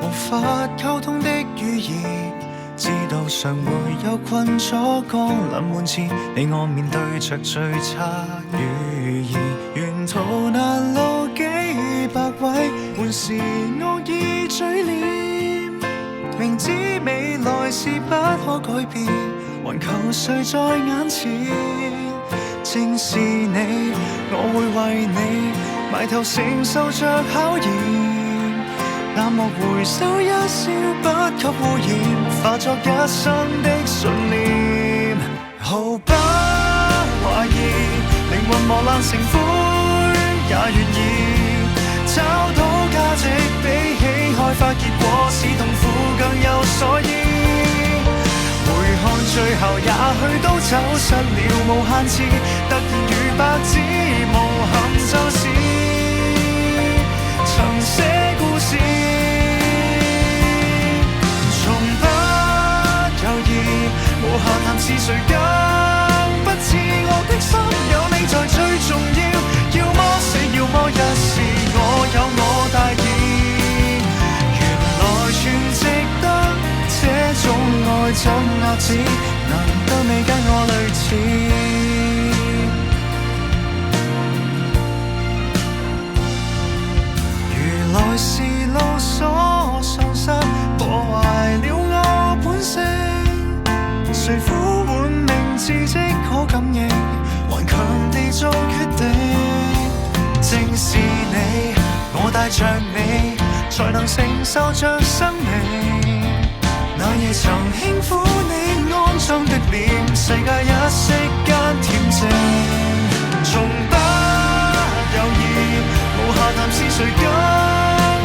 無法溝通的語言，知道常會有困阻降臨門前，你我面對着最差語言，沿途難路幾百位，滿是惡意嘴臉，明知未來是不可改變，還求誰在眼前？正是你，我會為你埋頭承受着考驗，淡漠回首一笑不給污染，化作一生的信念。毫不懷疑，靈魂磨爛成灰也願意，找到價值比起開花結果是痛苦更有所依。回看最後也許都走失了無限次，突然如白紙無憾就是曾寫故事，從不猶豫，無下談是誰更不知我的心有你在最重要，要麼死要麼一是我有我大意，原來全值得這種愛怎遏止，難得你跟我類似。來是路所喪失，破壞了我本性，誰呼喚名字即可感應，頑強地做決定。正是你，我帶着你，才能承受着生命。那夜曾輕撫你安裝的臉，世界一息間恬靜，從不猶豫，無下談是誰更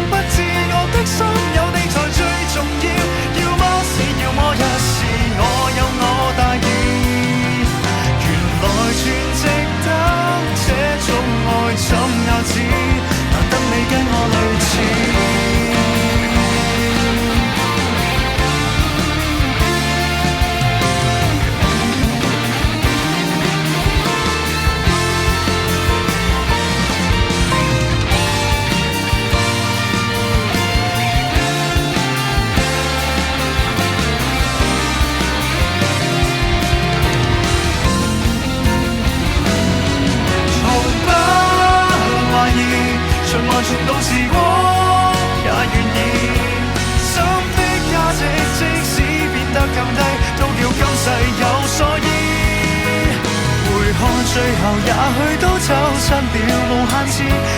不知我的心有你才最重要，要麼死要麼一是我有我大意，原來全值得這種愛怎遏止，難得你跟我類似。循環重到時光也願意，心的價值即使變得更低，都叫今世有所依。回看最後也許都走失了無限次，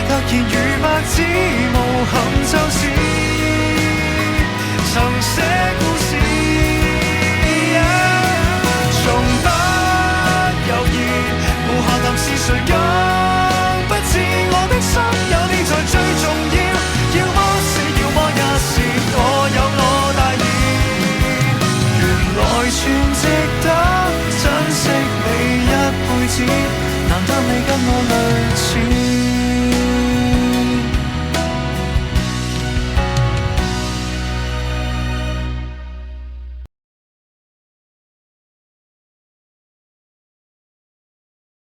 突然如白紙無憾就是